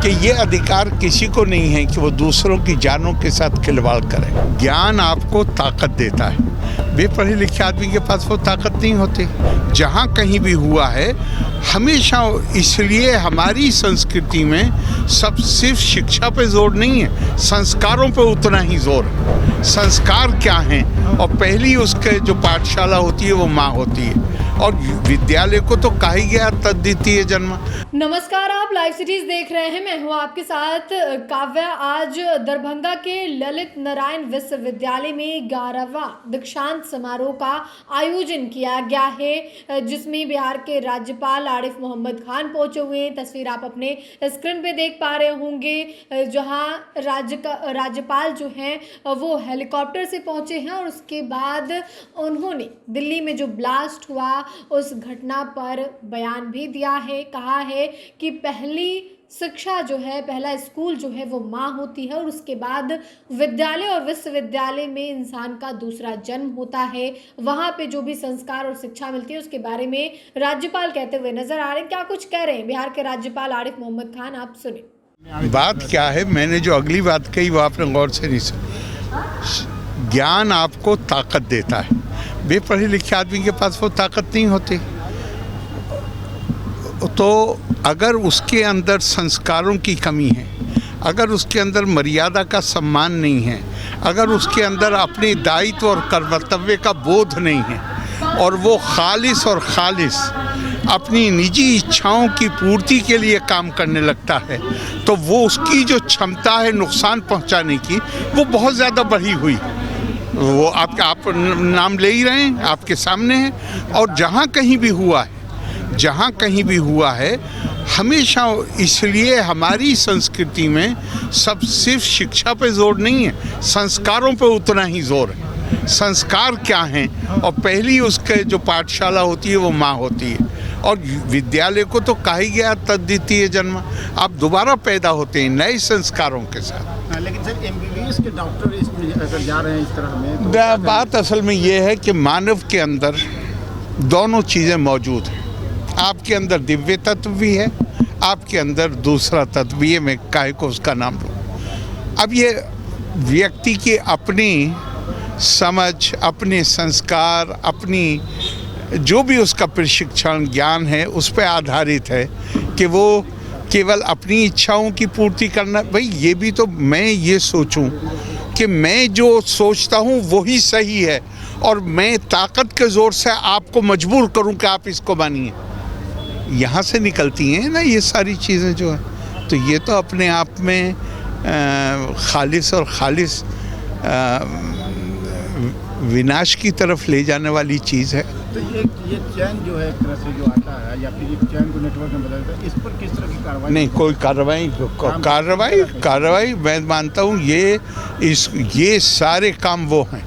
कि ये अधिकार किसी को नहीं है कि वो दूसरों की जानों के साथ खिलवाड़ करे। ज्ञान आपको ताकत देता है, बेपढ़े लिखे आदमी के पास वो ताकत नहीं होती। जहाँ कहीं भी हुआ है हमेशा, इसलिए हमारी संस्कृति में सब सिर्फ शिक्षा पे जोर नहीं है, संस्कारों पे उतना ही जोर है। संस्कार क्या हैं? और पहली उसके जो पाठशाला होती है वो माँ होती है, और विद्यालय को तो कहा ही गया तद्वितीय जन्म। नमस्कार, आप लाइव सीरीज देख रहे हैं। मैं हूं आपके साथ काव्या। आज दरभंगा के ललित नारायण विश्वविद्यालय में 11वां दीक्षांत समारोह का आयोजन किया गया है, जिसमें बिहार के राज्यपाल आरिफ मोहम्मद खान पहुंचे हुए हैं। तस्वीर आप अपने स्क्रीन पे देख पा रहे होंगे, जहां राज्यपाल जो हैं वो हेलीकॉप्टर से पहुंचे हैं और उसके बाद उन्होंने दिल्ली में जो ब्लास्ट हुआ उस घटना पर बयान भी दिया है। कहा है कि पहली शिक्षा जो है, पहला स्कूल जो है वो माँ होती है, और उसके बाद विद्यालय और विश्वविद्यालय में इंसान का दूसरा जन्म होता है। वहाँ पे जो भी संस्कार और शिक्षा मिलती है उसके बारे में राज्यपाल कहते हुए नजर आ रहे हैं। क्या कुछ कह रहे हैं बिहार के राज्यपाल आरिफ मोहम्मद खान, आप सुने। बात क्या है, मैंने जो अगली बात कही वो आपने गौर से नहीं सुनी। ज्ञान आपको ताकत देता है, बेपढ़े लिखे आदमी के पास वो ताकत नहीं होती। तो अगर उसके अंदर संस्कारों की कमी है, अगर उसके अंदर मर्यादा का सम्मान नहीं है, अगर उसके अंदर अपने दायित्व और कर्तव्य का बोध नहीं है, और वो खालिस अपनी निजी इच्छाओं की पूर्ति के लिए काम करने लगता है, तो वो उसकी जो क्षमता है नुकसान पहुंचाने की, वो बहुत ज़्यादा बढ़ी हुई। वो आप नाम ले ही रहे हैं, आपके सामने है। और जहाँ कहीं भी हुआ है हमेशा, इसलिए हमारी संस्कृति में सब सिर्फ शिक्षा पे जोर नहीं है, संस्कारों पे उतना ही जोर है। संस्कार क्या हैं? और पहली उसके जो पाठशाला होती है वो माँ होती है, और विद्यालय को तो कहा ही गया तद्वितीय जन्म। आप दोबारा पैदा होते हैं नए संस्कारों के साथ। लेकिन सर MBBS के डॉक्टर इसमें अगर जा रहे हैं इस तरह में, तो बात असल में ये है कि मानव के अंदर दोनों चीज़ें मौजूद हैं। आपके अंदर दिव्य तत्व भी है, आपके अंदर दूसरा तत्व भी है, मैं काहे को उसका नाम लूँ। अब ये व्यक्ति की अपनी समझ, अपने संस्कार, अपनी जो भी उसका प्रशिक्षण ज्ञान है उस पर आधारित है कि वो केवल अपनी इच्छाओं की पूर्ति करना। भाई ये भी तो मैं ये सोचूं कि मैं जो सोचता हूँ वही सही है, और मैं ताकत के ज़ोर से आपको मजबूर करूँ कि आप इसको मानिए। यहाँ से निकलती हैं ना ये सारी चीज़ें जो हैं। तो ये तो अपने आप में खालिस विनाश की तरफ ले जाने वाली चीज़ है। तो ये चैन जो है एक तरह से जो आता है, या फिर ये चैन को नेटवर्क में बदलता है, इस पर किस तरह की कार्रवाई? नहीं, कोई कार्रवाई मैं मानता हूँ ये सारे काम वो हैं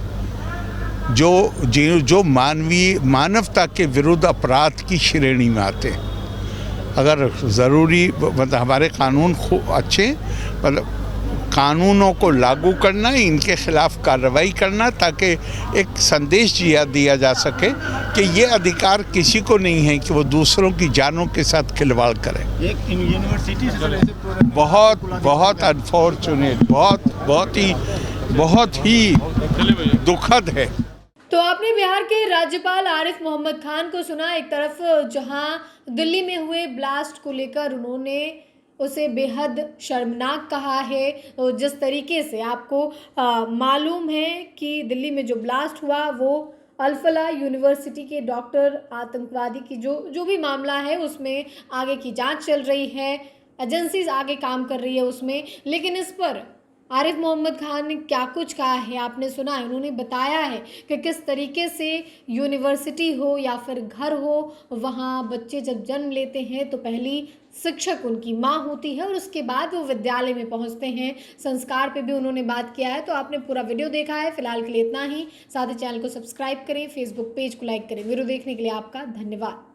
जो मानवता के विरुद्ध अपराध की श्रेणी में आते हैं। अगर ज़रूरी मतलब हमारे कानून अच्छे, मतलब कानूनों को लागू करना, इनके खिलाफ कार्रवाई करना, ताकि एक संदेश दिया जा सके कि ये अधिकार किसी को नहीं है कि वो दूसरों की जानों के साथ खिलवाड़ करे। एक यूनिवर्सिटी से बहुत अनफॉर्चुनेट, बहुत ही दुखद है। तो आपने बिहार के राज्यपाल आरिफ मोहम्मद खान को सुना। एक तरफ जहां दिल्ली में हुए ब्लास्ट को लेकर उन्होंने उसे बेहद शर्मनाक कहा है। जिस तरीके से आपको मालूम है कि दिल्ली में जो ब्लास्ट हुआ वो अल-फलाह यूनिवर्सिटी के डॉक्टर आतंकवादी की जो भी मामला है उसमें आगे की जांच चल रही है, एजेंसीज आगे काम कर रही है उसमें। लेकिन इस पर आरिफ मोहम्मद खान ने क्या कुछ कहा है आपने सुना है। उन्होंने बताया है कि किस तरीके से यूनिवर्सिटी हो या फिर घर हो, वहाँ बच्चे जब जन्म लेते हैं तो पहली शिक्षक उनकी माँ होती है, और उसके बाद वो विद्यालय में पहुँचते हैं। संस्कार पे भी उन्होंने बात किया है। तो आपने पूरा वीडियो देखा है। फिलहाल के लिए इतना ही। साथ ही चैनल को सब्सक्राइब करें, फेसबुक पेज को लाइक करें। वीडियो देखने के लिए आपका धन्यवाद।